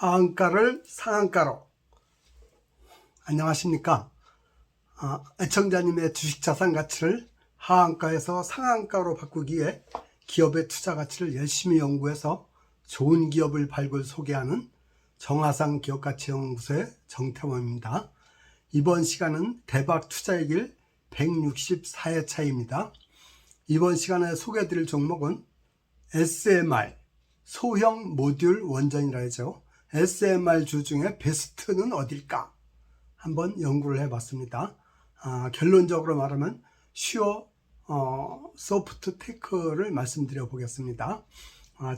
하한가를 상한가로. 안녕하십니까. 애청자님의 주식자산 가치를 하한가에서 상한가로 바꾸기 위해 기업의 투자 가치를 열심히 연구해서 좋은 기업을 발굴 소개하는 정하상 기업가치연구소의 정태범입니다. 이번 시간은 대박 투자의 길 164회차입니다. 이번 시간에 소개해드릴 종목은 SMR, 소형 모듈 원전이라 하죠. SMR 주 중에 베스트는 어딜까? 한번 연구를 해봤습니다. 결론적으로 말하면 슈어 소프트테크를 말씀드려 보겠습니다.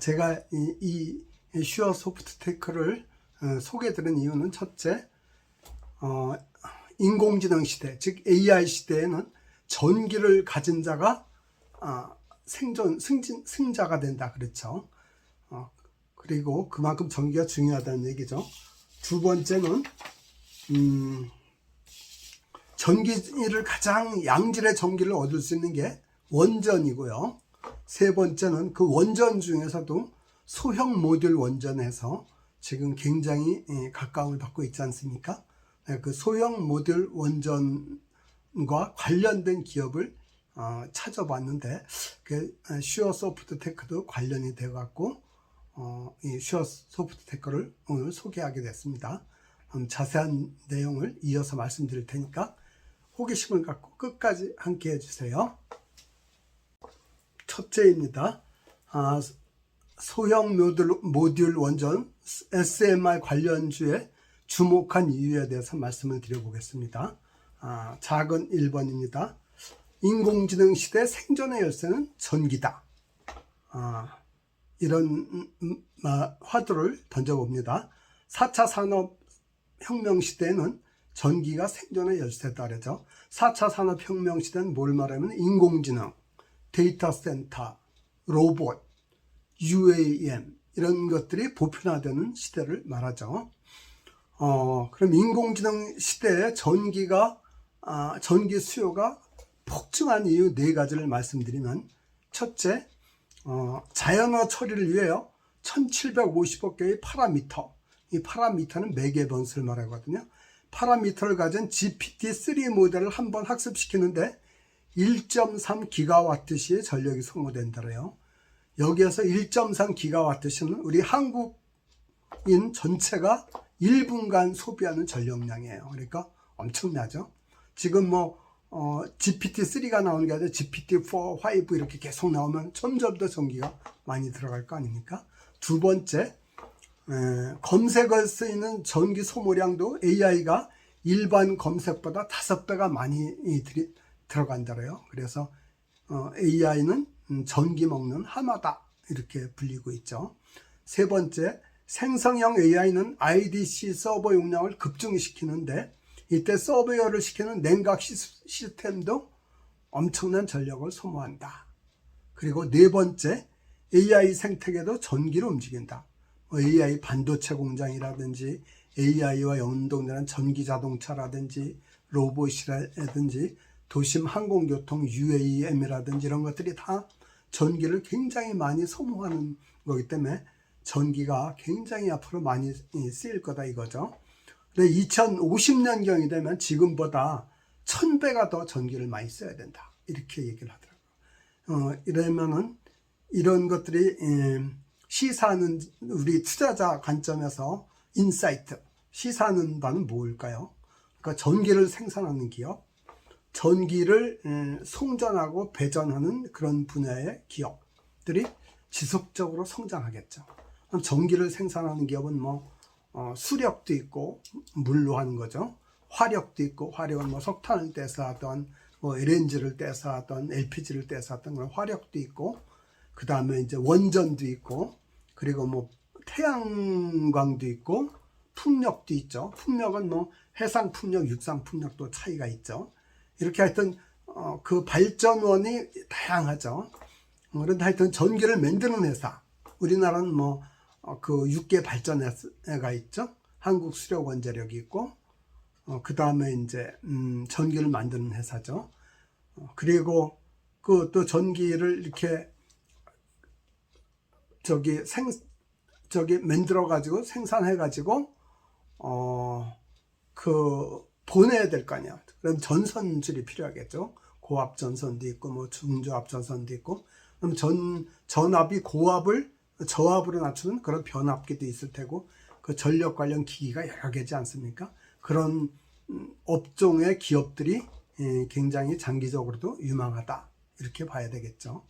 제가 이 슈어 소프트테크를 소개해드린 이유는 첫째, 인공지능 시대, 즉 AI 시대에는 전기를 가진 자가 승자가 된다. 그렇죠. 그리고 그만큼 전기가 중요하다는 얘기죠. 두 번째는 전기를 가장 양질의 전기를 얻을 수 있는 게 원전이고요. 세 번째는 그 원전 중에서도 소형 모듈 원전에서 지금 굉장히 각광을 받고 있지 않습니까? 그 소형 모듈 원전과 관련된 기업을 찾아봤는데 그 슈어 소프트테크도 관련이 되어 갖고 이 슈어 소프트테크를 오늘 소개하게 됐습니다. 자세한 내용을 이어서 말씀드릴 테니까 호기심을 갖고 끝까지 함께 해주세요. 첫째입니다. 소형 모듈 원전 SMR 관련주에 주목한 이유에 대해서 말씀을 드려보겠습니다. 작은 1번입니다. 인공지능 시대 생존의 열쇠는 전기다. 이런 화두를 던져봅니다. 4차 산업혁명 시대에는 전기가 생존의 열쇠다 그러죠. 4차 산업혁명 시대는 뭘 말하면 인공지능, 데이터 센터, 로봇, UAM 이런 것들이 보편화되는 시대를 말하죠. 그럼 인공지능 시대에 전기 수요가 폭증한 이유 4가지를 말씀드리면, 첫째, 자연어 처리를 위하여 1750억 개의 파라미터, 이 파라미터는 매개 변수를 말하거든요. 파라미터를 가진 GPT-3 모델을 한번 학습시키는데 1.3기가와트시의 전력이 소모된다래요. 여기에서 1.3기가와트시는 우리 한국인 전체가 1분간 소비하는 전력량이에요. 그러니까 엄청나죠. 지금 GPT-3가 나오는 게 아니라 GPT-4, 5 이렇게 계속 나오면 점점 더 전기가 많이 들어갈 거 아닙니까? 두 번째, 검색을 쓰이는 전기 소모량도 AI가 일반 검색보다 5배가 많이 들어간다래요. 그래서 AI는 전기 먹는 하마다 이렇게 불리고 있죠. 세 번째, 생성형 AI는 IDC 서버 용량을 급증시키는데 이때 서버웨어를 시키는 냉각 시스템도 엄청난 전력을 소모한다. 그리고 네 번째, AI 생태계도 전기로 움직인다. AI 반도체 공장이라든지 AI와 연동되는 전기 자동차라든지 로봇이라든지 도심 항공교통 UAM이라든지 이런 것들이 다 전기를 굉장히 많이 소모하는 거기 때문에 전기가 굉장히 앞으로 많이 쓰일 거다 이거죠. 2050년경이 되면 지금보다 1000배가 더 전기를 많이 써야 된다. 이렇게 얘기를 하더라고요. 이러면은 이런 것들이 시사하는 우리 투자자 관점에서 인사이트, 시사하는 바는 뭘까요? 그러니까 전기를 생산하는 기업, 전기를 송전하고 배전하는 그런 분야의 기업들이 지속적으로 성장하겠죠. 그럼 전기를 생산하는 기업은 수력도 있고 물로 하는 거죠. 화력도 있고, 화력은 석탄을 떼서 하던 LNG를 떼서 하던 LPG를 떼서 하던 그런 화력도 있고, 그 다음에 이제 원전도 있고, 그리고 태양광도 있고, 풍력도 있죠. 풍력은 해상 풍력, 육상 풍력도 차이가 있죠. 이렇게 하여튼 그 발전원이 다양하죠. 그런데 하여튼 전기를 만드는 회사, 우리나라는 그 6개 발전회가 있죠. 한국수력원자력이 있고, 그 다음에 이제 전기를 만드는 회사죠. 그리고 그 또 전기를 이렇게 만들어 가지고 생산해 가지고 보내야 될 거 아니야. 그럼 전선줄이 필요하겠죠. 고압 전선도 있고 뭐 중저압 전선도 있고, 그럼 전압이 고압을 저압으로 낮추는 그런 변압기도 있을 테고, 그 전력 관련 기기가 여러 개지 않습니까? 그런 업종의 기업들이 굉장히 장기적으로도 유망하다, 이렇게 봐야 되겠죠.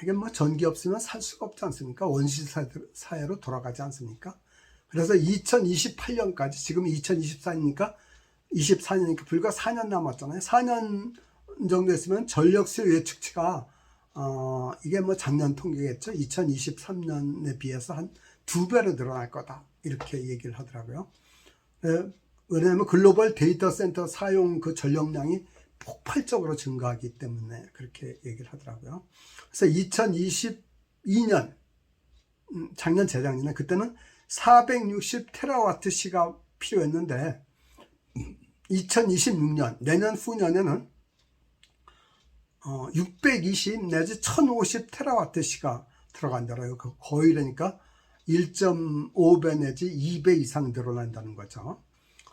이게 뭐 전기 없으면 살 수가 없지 않습니까? 원시 사회로 돌아가지 않습니까? 그래서 2028년까지, 지금 2024년이니까 24년이니까 불과 4년 남았잖아요. 4년 정도 했으면 전력 수요 예측치가 이게 뭐 작년 통계겠죠. 2023년에 비해서 한 2배로 늘어날 거다, 이렇게 얘기를 하더라고요. 왜냐하면 글로벌 데이터 센터 사용 그 전력량이 폭발적으로 증가하기 때문에 그렇게 얘기를 하더라고요. 그래서 2022년, 작년 재작년에, 그때는 460 테라와트 시가 필요했는데 2026년, 내년 후년에는 620 내지 1050 테라와트 시가 들어간다고요. 거의 그러니까 1.5배 내지 2배 이상 늘어난다는 거죠.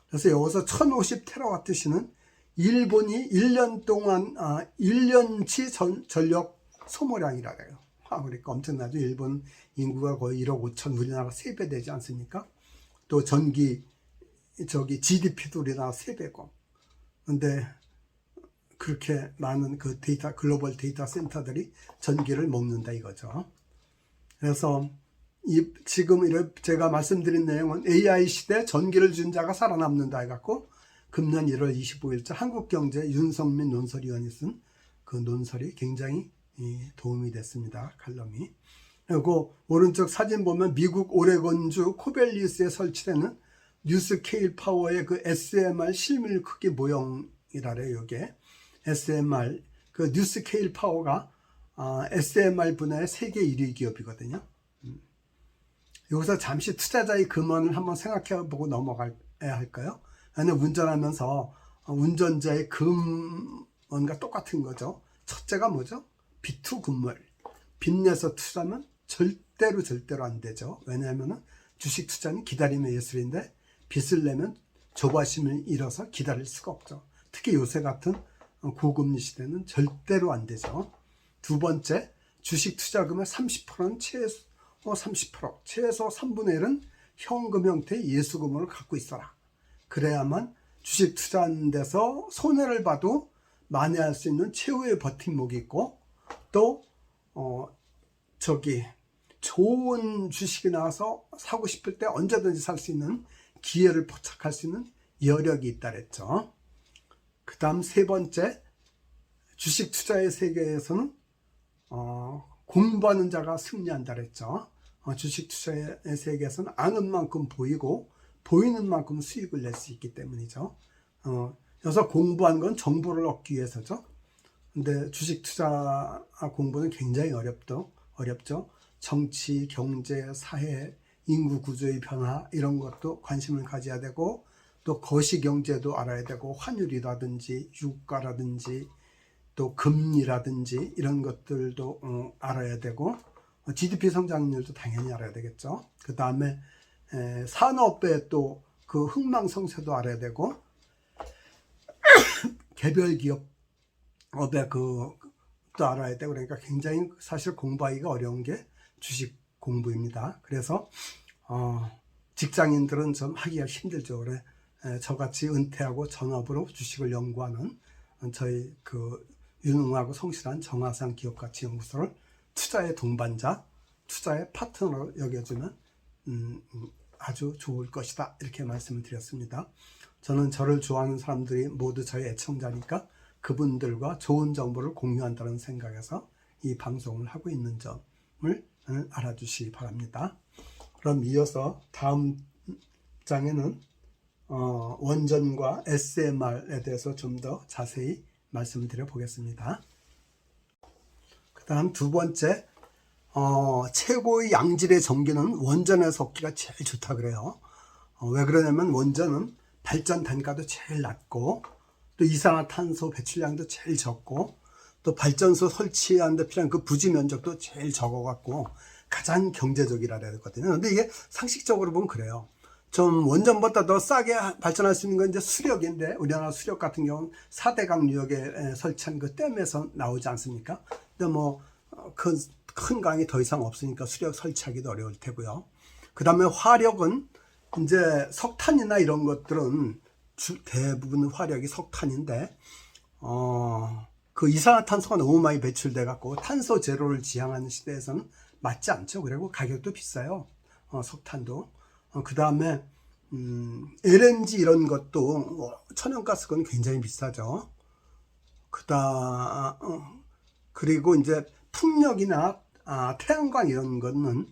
그래서 여기서 1050 테라와트 시는 일본이 1년 동안 1년치 전력 소모량이라 해요. 그러니까 엄청나죠. 일본 인구가 거의 1억 5천, 우리나라 3배 되지 않습니까? 또 GDP도 우리나라 3배고. 근데 그렇게 많은 그 글로벌 데이터 센터들이 전기를 먹는다 이거죠. 그래서 지금 제가 말씀드린 내용은 AI 시대 전기를 준 자가 살아남는다 해갖고 금년 1월 25일자 한국경제 윤성민 논설위원이 쓴 그 논설이 굉장히 도움이 됐습니다. 칼럼이. 그리고 오른쪽 사진 보면 미국 오레곤주 코벨리스에 설치되는 뉴스케일 파워의 그 SMR 실물 크기 모형이라래요. 이게 SMR, 그 뉴스케일 파워가 SMR 분야의 세계 1위 기업이거든요. 여기서 잠시 투자자의 금원을 한번 생각해 보고 넘어가야 할까요? 나는 운전하면서 운전자의 금원과 똑같은 거죠. 첫째가 뭐죠? 비투금물. 빚내서 투자하면 절대로 안 되죠. 왜냐하면 주식 투자는 기다림의 예술인데 빚을 내면 조바심을 잃어서 기다릴 수가 없죠. 특히 요새 같은 고금리 시대는 절대로 안 되죠. 두 번째, 주식 투자금의 30%는 최소 3분의 1은 현금 형태의 예수금을 갖고 있어라. 그래야만 주식 투자하는 데서 손해를 봐도 만회할 수 있는 최후의 버팀목이 있고, 또 좋은 주식이 나와서 사고 싶을 때 언제든지 살 수 있는 기회를 포착할 수 있는 여력이 있다 그랬죠. 그 다음 세 번째, 주식 투자의 세계에서는 공부하는 자가 승리한다 그랬죠. 주식 투자의 세계에서는 아는 만큼 보이고 보이는 만큼 수익을 낼 수 있기 때문이죠. 그래서 공부한 건 정보를 얻기 위해서죠. 근데 주식 투자 공부는 굉장히 어렵죠. 정치, 경제, 사회, 인구 구조의 변화, 이런 것도 관심을 가져야 되고, 또 거시경제도 알아야 되고, 환율이라든지 유가라든지 또 금리라든지 이런 것들도 알아야 되고, GDP 성장률도 당연히 알아야 되겠죠. 그 다음에 산업의 또 그 흥망성쇠도 알아야 되고, 개별 기업의 또 알아야 되고, 그러니까 굉장히 사실 공부하기가 어려운 게 주식 공부입니다. 그래서 직장인들은 좀 하기가 힘들죠. 그래 저같이 은퇴하고 전업으로 주식을 연구하는 저희 그 유능하고 성실한 정화상 기업가치연구소를 투자의 동반자, 투자의 파트너로 여겨주면 아주 좋을 것이다, 이렇게 말씀을 드렸습니다. 저는 저를 좋아하는 사람들이 모두 저의 애청자니까 그분들과 좋은 정보를 공유한다는 생각에서 이 방송을 하고 있는 점을 알아주시기 바랍니다. 그럼 이어서 다음 장에는 원전과 SMR에 대해서 좀 더 자세히 말씀을 드려 보겠습니다. 그 다음 두 번째, 최고의 양질의 전기는 원전에서 얻기가 제일 좋다 그래요. 왜 그러냐면 원전은 발전 단가도 제일 낮고, 또 이산화탄소 배출량도 제일 적고, 또 발전소 설치하는 데 필요한 그 부지 면적도 제일 적어갖고 가장 경제적이라 해야 되거든요. 근데 이게 상식적으로 보면 그래요. 좀 원전보다 더 싸게 발전할 수 있는 건 이제 수력인데, 우리나라 수력 같은 경우는 4대강 유역에 설치한 그 댐에서 나오지 않습니까? 근데 뭐 큰 강이 더 이상 없으니까 수력 설치하기도 어려울 테고요. 그 다음에 화력은 이제 석탄이나 이런 것들은 대부분 화력이 석탄인데, 그 이산화탄소가 너무 많이 배출돼 갖고 탄소 제로를 지향하는 시대에서는 맞지 않죠. 그리고 가격도 비싸요. 석탄도. 그 다음에 LNG 이런 것도 천연가스건 굉장히 비싸죠. 그리고 이제 풍력이나 태양광 이런 거는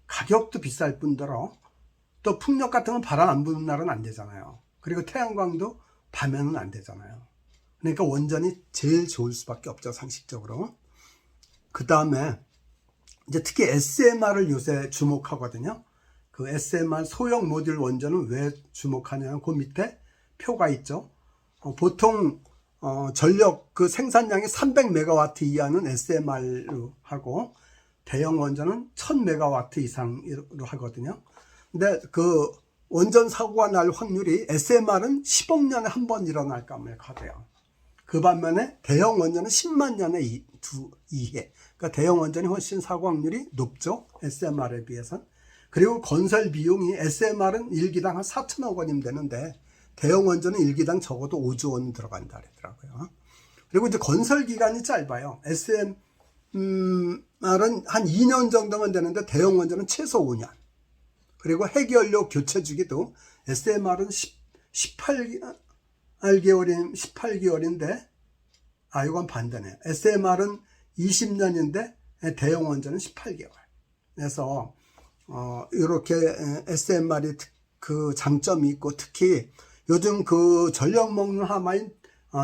가격도 비쌀 뿐더러, 또 풍력 같은 건 바람 안 부는 날은 안 되잖아요. 그리고 태양광도 밤에는 안 되잖아요. 그러니까 원전이 제일 좋을 수밖에 없죠, 상식적으로. 그 다음에 이제 특히 SMR을 요새 주목하거든요. 그 SMR 소형 모듈 원전은 왜 주목하냐면 그 밑에 표가 있죠. 보통 전력 그 생산량이 300메가와트 이하는 SMR로 하고, 대형 원전은 1000메가와트 이상으로 하거든요. 근데 그 원전 사고가 날 확률이 SMR은 10억 년에 한 번 일어날까 말까 돼요. 그 반면에 대형 원전은 10만 년에 이해. 그러니까 대형 원전이 훨씬 사고 확률이 높죠, SMR에 비해서는. 그리고 건설 비용이 SMR은 1기당 한 4천억 원이면 되는데 대형 원전은 1기당 적어도 5조 원 들어간다 그러더라고요. 그리고 이제 건설 기간이 짧아요. SMR은 한 2년 정도면 되는데 대형 원전은 최소 5년. 그리고 핵연료 교체 주기도 SMR은 18개월인데, 이건 반대네. SMR은 20년인데 대형 원전은 18개월. 그래서 이렇게 SMR이 그 장점이 있고, 특히 요즘 그 전력 먹는 하마인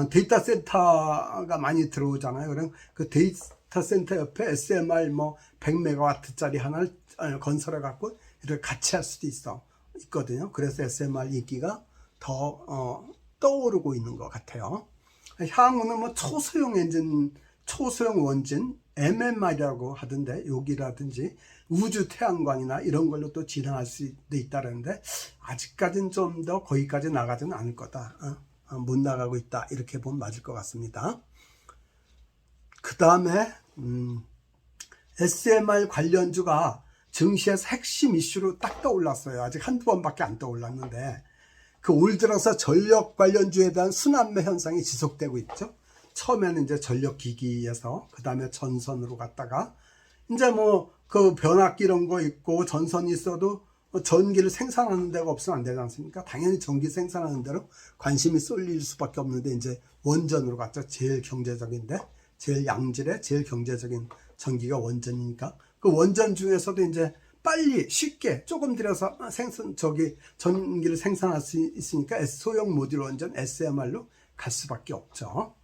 데이터 센터가 많이 들어오잖아요. 그럼 그 데이터 센터 옆에 SMR 뭐 100메가와트짜리 하나를 건설해 갖고 이렇게 같이 할 수도 있거든요. 그래서 SMR 인기가 더 떠오르고 있는 것 같아요. 향후는 뭐 초소형 원진 MMR이라고 하던데, 여기라든지 우주 태양광이나 이런 걸로 또 진행할 수도 있다는데, 아직까지는 좀 더 거기까지 나가지는 않을 거다. 못 나가고 있다, 이렇게 보면 맞을 것 같습니다. 그 다음에 SMR 관련주가 증시에서 핵심 이슈로 딱 떠올랐어요. 아직 한두 번밖에 안 떠올랐는데, 그 올 들어서 전력 관련주에 대한 순환매 현상이 지속되고 있죠. 처음에는 이제 전력기기에서, 그 다음에 전선으로 갔다가, 이제 뭐 그 변압기 이런 거 있고 전선이 있어도 전기를 생산하는 데가 없으면 안 되지 않습니까? 당연히 전기 생산하는 데로 관심이 쏠릴 수밖에 없는데, 이제 원전으로 갔죠. 제일 경제적인데, 제일 양질의 제일 경제적인 전기가 원전이니까, 그 원전 중에서도 이제 빨리 쉽게 조금 들여서 전기를 생산할 수 있으니까 소형 모듈 원전 SMR로 갈 수밖에 없죠.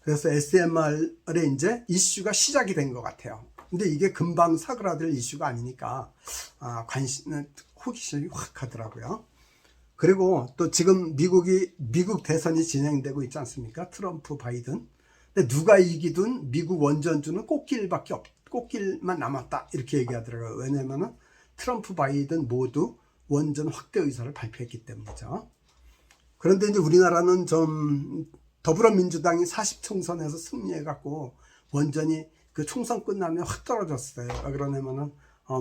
그래서 SMR의 이제 이슈가 시작이 된 것 같아요. 근데 이게 금방 사그라들 이슈가 아니니까 호기심이 확 하더라고요. 그리고 또 지금 미국 대선이 진행되고 있지 않습니까? 트럼프 바이든. 근데 누가 이기든 미국 원전주는 꽃길만 남았다, 이렇게 얘기하더라고요. 왜냐면은 트럼프 바이든 모두 원전 확대 의사를 발표했기 때문이죠. 그런데 이제 우리나라는 좀 더불어민주당이 40총선에서 승리해갖고 원전이 그 총선 끝나면 확 떨어졌어요. 그러냐면은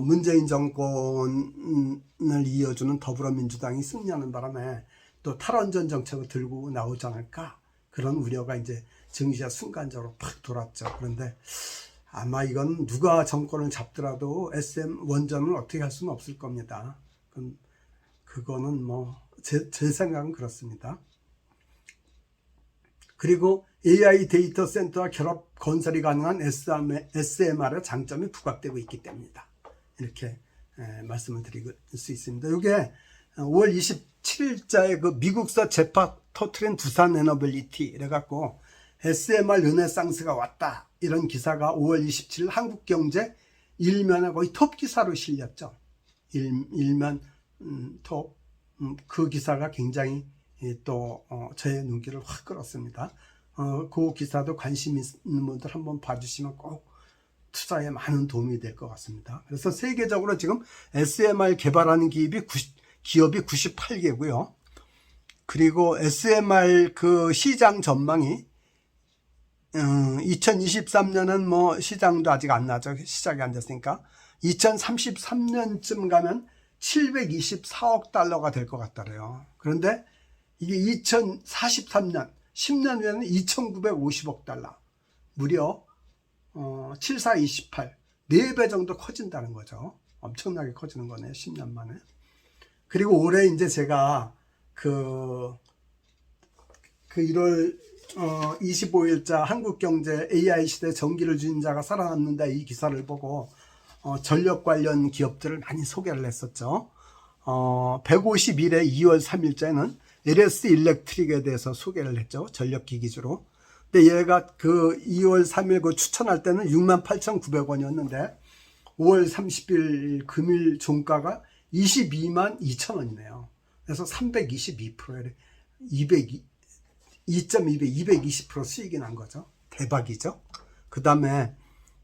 문재인 정권을 이어주는 더불어민주당이 승리하는 바람에 또 탈원전 정책을 들고 나오지 않을까, 그런 우려가 이제 증시가 순간적으로 팍 돌았죠. 그런데 아마 이건 누가 정권을 잡더라도 SM 원전을 어떻게 할 수는 없을 겁니다. 그거는 뭐 제 생각은 그렇습니다. 그리고 AI 데이터 센터와 결합 건설이 가능한 SMR의 장점이 부각되고 있기 때문이다, 이렇게 말씀을 드릴 수 있습니다. 이게 5월 27일자에 그 미국서 재파 터트린 두산 에너빌리티 이래갖고 SMR 르네상스가 왔다, 이런 기사가 5월 27일 한국경제 일면에 거의 톱 기사로 실렸죠. 일면 톱. 그 기사가 굉장히 또 저의 눈길을 확 끌었습니다. 그 기사도 관심 있는 분들 한번 봐주시면 꼭 투자에 많은 도움이 될 것 같습니다. 그래서 세계적으로 지금 SMR 개발하는 기업이 98개고요. 그리고 SMR 그 시장 전망이 2023년은 뭐 시장도 아직 안 나죠. 시작이 안 됐으니까 2033년쯤 가면 724억 달러가 될 것 같더래요. 그런데 이게 2043년 10년 후에는 2950억 달러, 무려 7428, 4배 정도 커진다는 거죠. 엄청나게 커지는 거네요. 10년 만에. 그리고 올해 이제 제가 그 1월 25일자 한국경제 AI 시대 전기를 주인 자가 살아남는다, 이 기사를 보고 전력 관련 기업들을 많이 소개를 했었죠. 151회 2월 3일자에는 LS 일렉트릭에 대해서 소개를 했죠. 전력기기주로. 근데 얘가 그 2월 3일 그 추천할 때는 68,900원이었는데 5월 30일 금일 종가가 222,000원이네요. 그래서 322%에 220% 수익이 난 거죠. 대박이죠. 그 다음에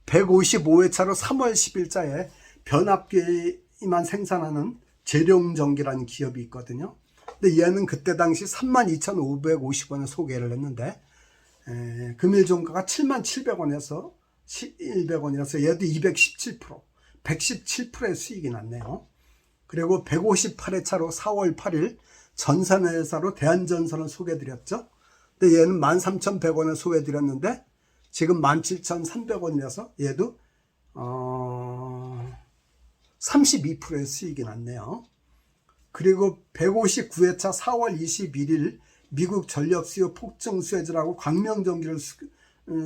155회차로 3월 10일자에 변압기만 생산하는 재룡전기라는 기업이 있거든요. 근데 얘는 그때 당시 32,550원에 소개를 했는데 금일 종가가 77,700원에서 1,100원이라서 얘도 117%의 수익이 났네요. 그리고 158회차로 4월 8일 전산회사로 대한전선을 소개해드렸죠. 근데 얘는 13,100원에 소개해드렸는데 지금 17,300원이라서 얘도 32%의 수익이 났네요. 그리고 159회차 4월 21일 미국 전력 수요 폭증 수혜주라고 광명전기를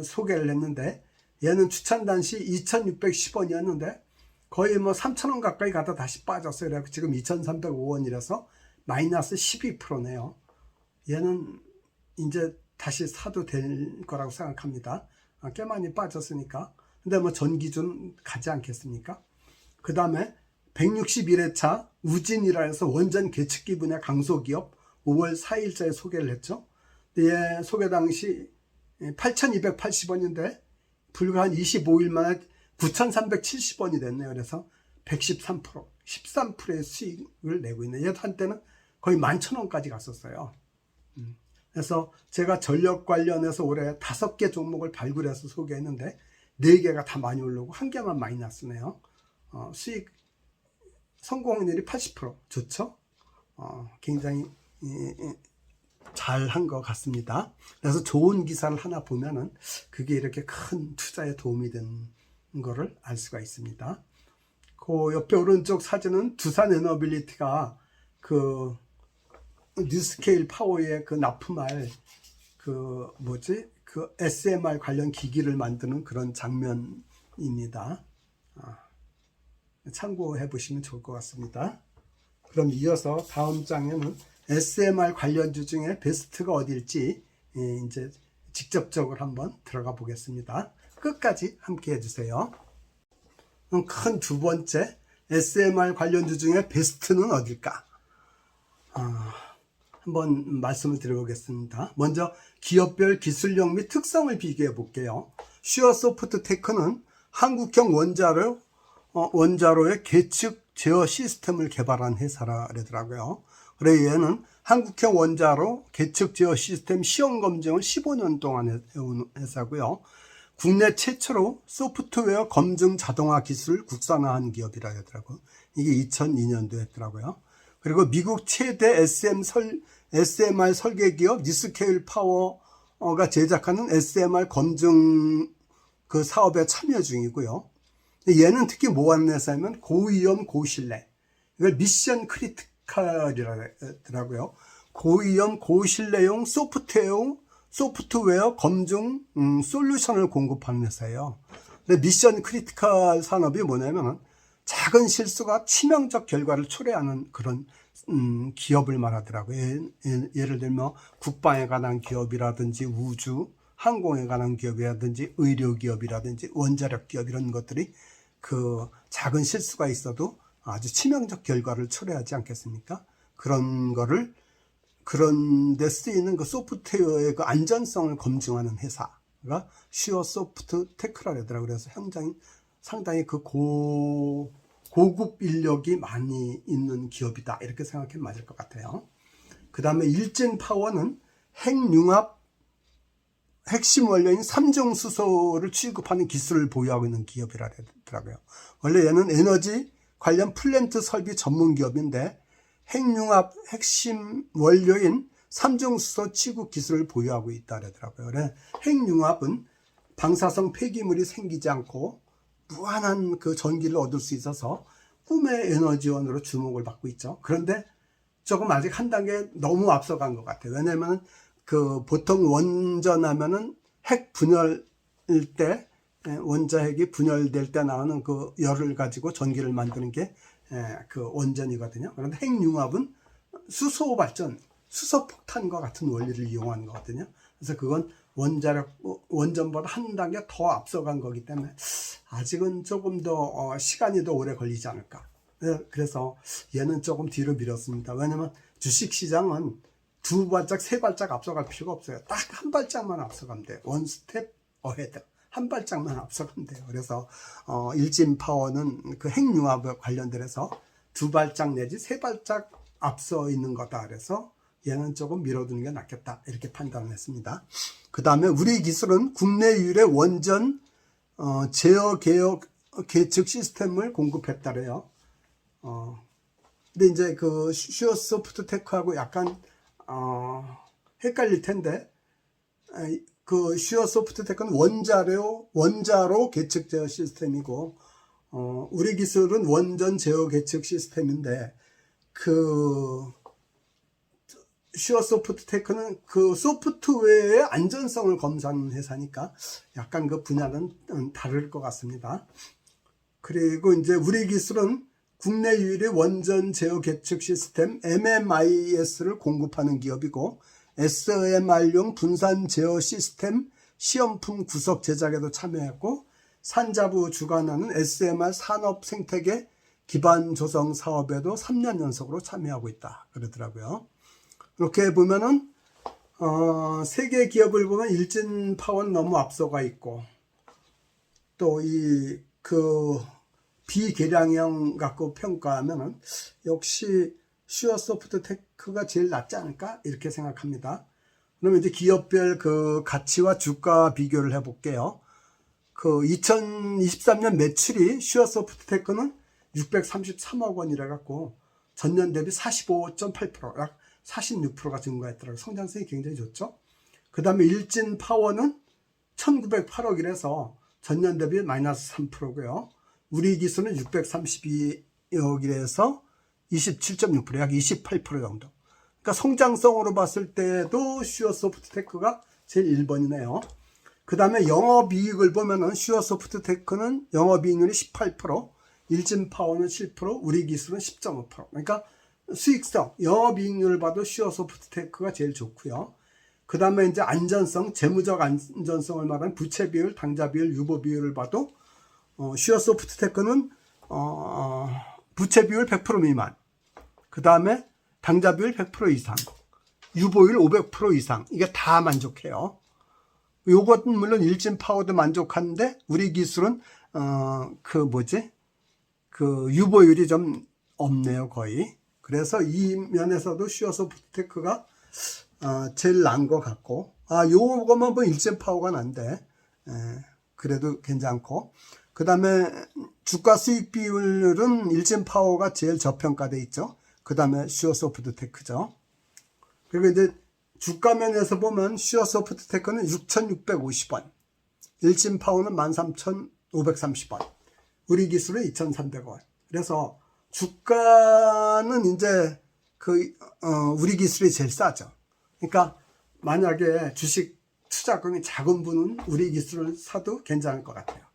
소개를 했는데 얘는 추천 당시 2,610원이었는데 거의 뭐 3,000원 가까이 가다 다시 빠졌어요. 그래서 지금 2,305원이라서 마이너스 12%네요. 얘는 이제 다시 사도 될 거라고 생각합니다. 꽤 많이 빠졌으니까. 근데 뭐 전기준 가지 않겠습니까? 그 다음에 161회차 우진이라 해서 원전 계측기 분야 강소기업 5월 4일자에 소개를 했죠. 얘 소개 당시 8,280원인데 불과 한 25일 만에 9,370원이 됐네요. 그래서 113%, 13%의 수익을 내고 있는, 얘도 한때는 거의 11,000원까지 갔었어요. 그래서 제가 전력 관련해서 올해 5개 종목을 발굴해서 소개했는데 4개가 다 많이 오르고 1개만 마이너스네요. 수익 성공률이 80%, 좋죠? 굉장히 잘한 것 같습니다. 그래서 좋은 기사를 하나 보면은 그게 이렇게 큰 투자에 도움이 된 거를 알 수가 있습니다. 그 옆에 오른쪽 사진은 두산 에너빌리티가 그 뉴스케일 파워에 그 납품할 그 SMR 관련 기기를 만드는 그런 장면입니다. 참고해 보시면 좋을 것 같습니다. 그럼 이어서 다음 장에는 SMR 관련주 중에 베스트가 어딜지 이제 직접적으로 한번 들어가 보겠습니다. 끝까지 함께 해주세요. 큰 두 번째, SMR 관련주 중에 베스트는 어딜까? 한번 말씀을 드려보겠습니다. 먼저 기업별 기술력 및 특성을 비교해 볼게요. 슈어소프트테크는 한국형 원자로의 계측 제어 시스템을 개발한 회사라 그러더라고요. 그래 얘는 한국형 원자로 계측 제어 시스템 시험 검증을 15년 동안 해온 회사고요. 국내 최초로 소프트웨어 검증 자동화 기술을 국산화한 기업이라 하더라고요. 이게 2002년도에 했더라고요. 그리고 미국 최대 SMR 설계 기업 니스케일 파워가 제작하는 SMR 검증 그 사업에 참여 중이고요. 얘는 특히 뭐 하는 회사냐면 고위험 고신뢰, 이걸 미션 크리티컬이라더라고요. 고위험 고신뢰용 소프트웨어 검증 솔루션을 공급하는 회사예요. 근데 미션 크리티컬 산업이 뭐냐면 작은 실수가 치명적 결과를 초래하는 그런 기업을 말하더라고요. 예를 들면 국방에 관한 기업이라든지 우주, 항공에 관한 기업이라든지 의료 기업이라든지 원자력 기업, 이런 것들이 그 작은 실수가 있어도 아주 치명적 결과를 초래하지 않겠습니까? 그런 거를, 그런 데 쓰이는 그 소프트웨어의 그 안전성을 검증하는 회사가 슈어소프트테크라 그러더라고요. 그래서 굉장히 상당히 고급 인력이 많이 있는 기업이다. 이렇게 생각하면 맞을 것 같아요. 그 다음에 일진파워는 핵융합 핵심 원료인 삼중수소를 취급하는 기술을 보유하고 있는 기업이라 하더라고요. 원래 얘는 에너지 관련 플랜트 설비 전문 기업인데 핵융합 핵심 원료인 삼중수소 취급 기술을 보유하고 있다 그러더라고요. 그래 핵융합은 방사성 폐기물이 생기지 않고 무한한 그 전기를 얻을 수 있어서 꿈의 에너지원으로 주목을 받고 있죠. 그런데 조금 아직 한 단계 너무 앞서간 것 같아요. 왜냐면 그 보통 원전하면은 핵 분열일 때 원자핵이 분열될 때 나오는 그 열을 가지고 전기를 만드는 게 그 원전이거든요. 그런데 핵융합은 수소 발전, 수소 폭탄과 같은 원리를 이용하는 거거든요. 그래서 그건 원전보다 한 단계 더 앞서간 거기 때문에 아직은 조금 더 시간이 더 오래 걸리지 않을까. 그래서 얘는 조금 뒤로 미뤘습니다. 왜냐면 주식시장은 두 발짝, 세 발짝 앞서갈 필요가 없어요. 딱 한 발짝만 앞서가면 돼요. 원 스텝 어헤드. 한 발짝만 앞서가면 돼요. 그래서 일진파워는 그 핵융합에 관련돼서 두 발짝 내지 세 발짝 앞서 있는 거다. 그래서 얘는 조금 밀어두는 게 낫겠다. 이렇게 판단을 했습니다. 그 다음에 우리 기술은 국내 유일의 원전 제어 개혁 계측 시스템을 공급했다래요. 근데 이제 그 슈어소프트테크하고 약간 헷갈릴 텐데 그 슈어소프트테크는 원자로 계측 제어 시스템이고 우리 기술은 원전 제어 계측 시스템인데 그 슈어소프트테크는 그 소프트웨어의 안전성을 검사하는 회사니까 약간 그 분야는 다를 것 같습니다. 그리고 이제 우리 기술은 국내 유일의 원전 제어 계측 시스템 MMIS를 공급하는 기업이고 SMR용 분산 제어 시스템 시험품 구석 제작에도 참여했고 산자부 주관하는 SMR 산업 생태계 기반 조성 사업에도 3년 연속으로 참여하고 있다 그러더라고요. 이렇게 보면은 세계 기업을 보면 일진파워는 너무 앞서가 있고 또 이 그 비계량형 갖고 평가하면은 역시 슈어소프트테크가 제일 낫지 않을까 이렇게 생각합니다. 그러면 이제 기업별 그 가치와 주가 비교를 해볼게요. 그 2023년 매출이 슈어소프트테크는 633억 원이라 갖고 전년 대비 45.8%, 약 46%가 증가했더라고요. 성장성이 굉장히 좋죠. 그 다음에 일진파워는 1908억이라서 전년 대비 마이너스 3%고요. 우리 기술은 632억이라서 27.6%, 약 28% 정도. 그러니까 성장성으로 봤을 때도 슈어소프트테크가 제일 1번이네요. 그 다음에 영업이익을 보면은 슈어소프트테크는 영업이익률이 18%, 일진파워는 7%, 우리 기술은 10.5%. 그러니까 수익성, 영업이익률을 봐도 슈어소프트테크가 제일 좋고요. 그 다음에 이제 안전성, 재무적 안전성을 말하는 부채 비율, 당좌 비율, 유보 비율을 봐도 슈어소프트테크는 부채 비율 100% 미만, 그 다음에 당좌 비율 100% 이상, 유보율 500% 이상, 이게 다 만족해요. 요것은 물론 일진파워도 만족하는데 우리 기술은 그 유보율이 좀 없네요, 거의. 그래서 이 면에서도 슈어소프트테크가 제일 나은 것 같고, 요것만 보면 일진파워가 난데 그래도 괜찮고, 그 다음에 주가 수익 비율은 일진파워가 제일 저평가돼 있죠. 그 다음에 슈어소프트테크죠. 그리고 이제 주가면에서 보면 슈어소프트테크는 6,650원, 일진파워는 13,530원, 우리 기술은 2,300원. 그래서 주가는 이제 우리 기술이 제일 싸죠. 그러니까 만약에 주식 투자금이 작은 분은 우리 기술을 사도 괜찮을 것 같아요.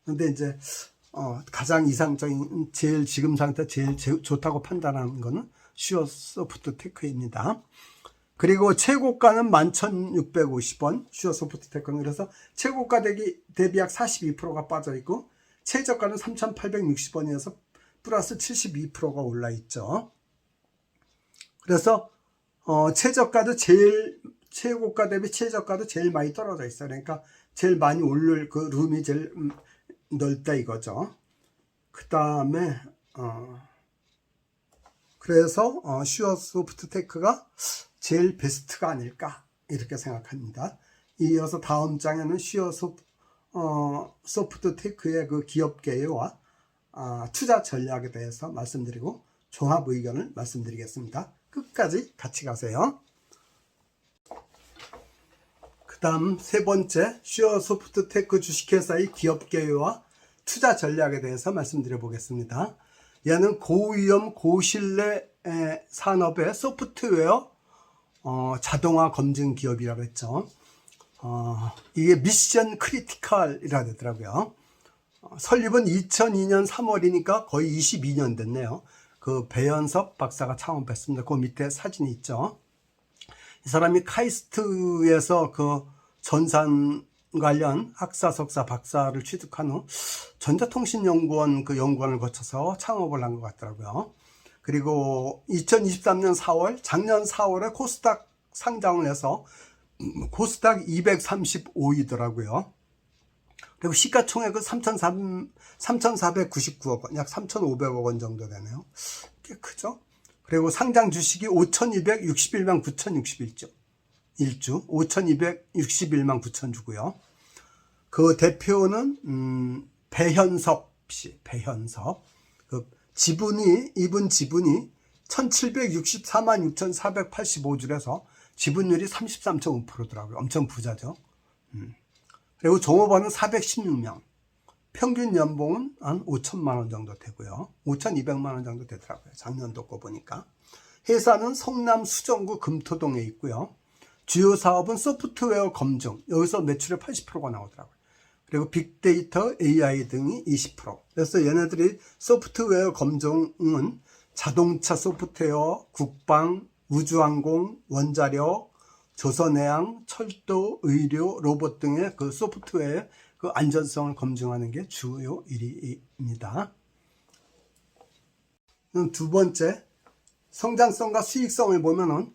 근데 이제 가장 이상적인 지금 상태 제일 좋다고 판단하는 거는 슈어소프트테크입니다. 그리고 최고가는 11,650원, 슈어소프트테크는. 그래서 최고가 대비 약 42%가 빠져 있고 최저가는 3,860원이어서 플러스 72%가 올라 있죠. 그래서 최저가도 최고가 대비 최저가도 제일 많이 떨어져 있어요. 그러니까 제일 많이 오를 그 룸이 제일 넓다 이거죠. 그 다음에 그래서 슈어 소프트 테크가 제일 베스트가 아닐까 이렇게 생각합니다. 이어서 다음 장에는 슈어 소프트 테크의 그 기업 계획과 투자 전략에 대해서 말씀드리고 종합 의견을 말씀드리겠습니다. 끝까지 같이 가세요. 그 다음 세 번째, 슈어 소프트 테크 주식회사의 기업 계획과 투자 전략에 대해서 말씀드려 보겠습니다. 얘는 고위험 고신뢰 산업의 소프트웨어 자동화 검증 기업이라고 했죠. 이게 미션 크리티컬이라 되더라고요. 설립은 2002년 3월이니까 거의 22년 됐네요. 그 배현석 박사가 창업했습니다. 그 밑에 사진이 있죠. 이 사람이 카이스트에서 그 전산 관련 학사, 석사, 박사를 취득한 후 전자통신연구원 그 연구원을 거쳐서 창업을 한 것 같더라고요. 그리고 2023년 4월, 작년 4월에 코스닥 상장을 해서 코스닥 235위더라고요. 그리고 시가총액은 3,499억 원, 약 3,500억 원 정도 되네요. 꽤 크죠? 그리고 상장 주식이 5,261만 9,061주. 5,261만 9천 주고요. 그 대표는 배현섭 씨, 배현섭. 그 이분 지분이 1,764만 6,485주라서 지분율이 33.5%더라고요. 엄청 부자죠. 그리고 종업원은 416명. 평균 연봉은 한 5천만 원 정도 되고요. 5,200만 원 정도 되더라고요. 작년도 거 보니까. 회사는 성남 수정구 금토동에 있고요. 주요 사업은 소프트웨어 검증. 여기서 매출의 80%가 나오더라고요. 그리고 빅데이터, AI 등이 20%. 그래서 얘네들이 소프트웨어 검증은 자동차 소프트웨어, 국방, 우주항공, 원자력, 조선해양, 철도, 의료, 로봇 등의 그 소프트웨어의 그 안전성을 검증하는 게 주요 일입니다. 두 번째, 성장성과 수익성을 보면은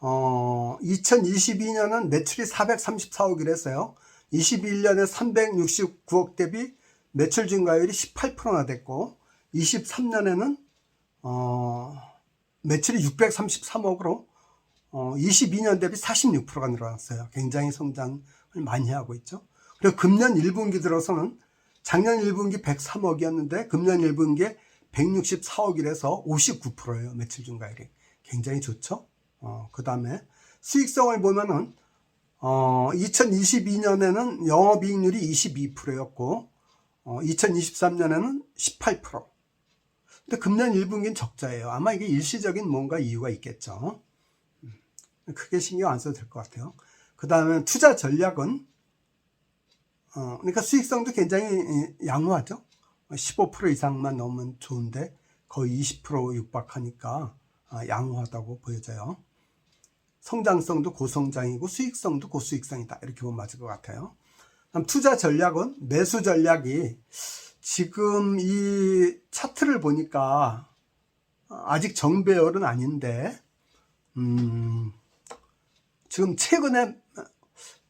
2022년은 매출이 434억이랬어요. 21년에 369억 대비 매출 증가율이 18%나 됐고 23년에는 매출이 633억으로 22년 대비 46%가 늘어났어요. 굉장히 성장을 많이 하고 있죠. 그리고 금년 1분기 들어서는 작년 1분기 103억이었는데 금년 1분기에 164억이라서 59%예요. 매출 증가율이. 굉장히 좋죠. 그 다음에 수익성을 보면은 2022년에는 영업이익률이 22%였고 2023년에는 18%. 근데 금년 1분기는 적자예요. 아마 이게 일시적인 뭔가 이유가 있겠죠. 크게 신경 안 써도 될 것 같아요. 그 다음에 투자 전략은 그러니까 수익성도 굉장히 양호하죠. 15% 이상만 넣으면 좋은데 거의 20% 육박하니까 양호하다고 보여져요. 성장성도 고성장이고 수익성도 고수익성이다. 이렇게 보면 맞을 것 같아요. 그럼 투자 전략은 매수 전략이 지금 이 차트를 보니까 아직 정배열은 아닌데 지금 최근에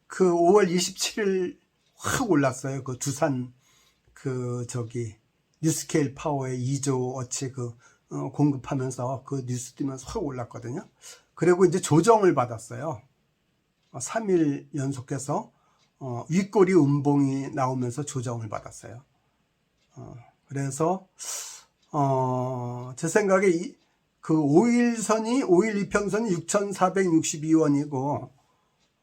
그 5월 27일 확 올랐어요. 그 두산 뉴스케일 파워에 2조 어치 공급하면서 그 뉴스 뜨면서 확 올랐거든요. 그리고 이제 조정을 받았어요. 3일 연속해서 윗꼬리 음봉이 나오면서 조정을 받았어요. 그래서 제 생각에 그 5일 이평선이 6,462원이고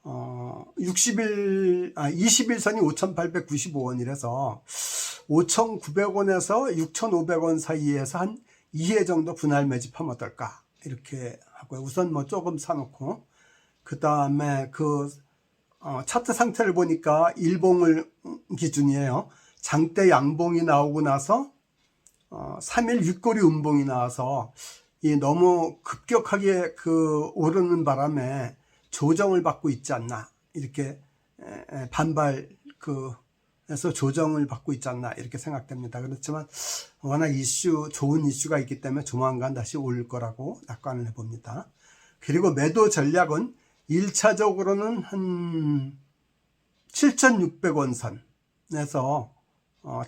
20일선이 5,895원이라서 5,900원에서 6,500원 사이에서 한 2회 정도 분할 매집하면 어떨까 이렇게 하고요. 우선 뭐 조금 사놓고 그 다음에 차트 상태를 보니까 일봉을 기준이에요. 장대 양봉이 나오고 나서 3일 윗꼬리 음봉이 나와서 너무 급격하게 오르는 바람에 조정을 받고 있지 않나 이렇게 반발해서 조정을 받고 있지 않나 이렇게 생각됩니다. 그렇지만 워낙 좋은 이슈가 있기 때문에 조만간 다시 오를 거라고 낙관을 해봅니다. 그리고 매도 전략은 1차적으로는 한 7,600원 선에서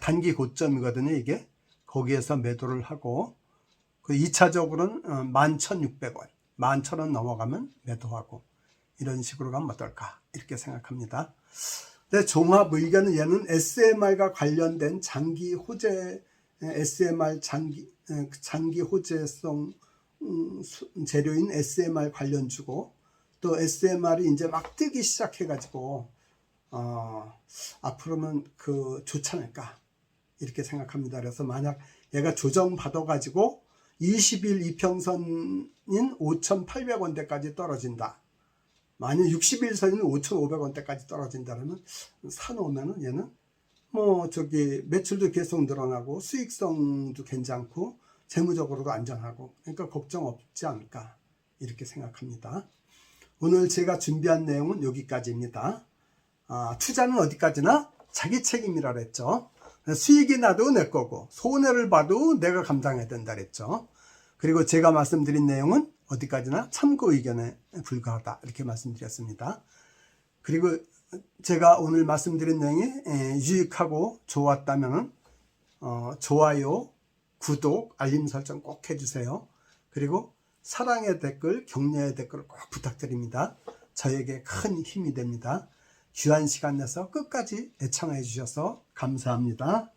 단기 고점이거든요. 이게 거기에서 매도를 하고 그 2차적으로는 11,600원 11,000원 넘어가면 매도하고 이런 식으로 가면 어떨까 이렇게 생각합니다. 근데 종합 의견은 얘는 SMR과 관련된 장기 호재 SMR 장기 호재성 재료인 SMR 관련주고 또 SMR이 이제 막 뜨기 시작해 가지고 앞으로는 좋지 않을까 이렇게 생각합니다. 그래서 만약 얘가 조정 받아 가지고 20일 이평선인 5,800원대까지 떨어진다. 만약 60일선인 5,500원대까지 떨어진다면 사놓으면은 얘는 매출도 계속 늘어나고 수익성도 괜찮고 재무적으로도 안전하고 그러니까 걱정 없지 않을까 이렇게 생각합니다. 오늘 제가 준비한 내용은 여기까지입니다. 투자는 어디까지나 자기 책임이라 그랬죠. 수익이 나도 내 거고 손해를 봐도 내가 감당해야 된다 그랬죠. 그리고 제가 말씀드린 내용은 어디까지나 참고 의견에 불과하다 이렇게 말씀드렸습니다. 그리고 제가 오늘 말씀드린 내용이 유익하고 좋았다면 좋아요, 구독, 알림 설정 꼭 해주세요. 그리고 사랑의 댓글, 격려의 댓글 꼭 부탁드립니다. 저에게 큰 힘이 됩니다. 귀한 시간 내서 끝까지 애청해 주셔서 감사합니다.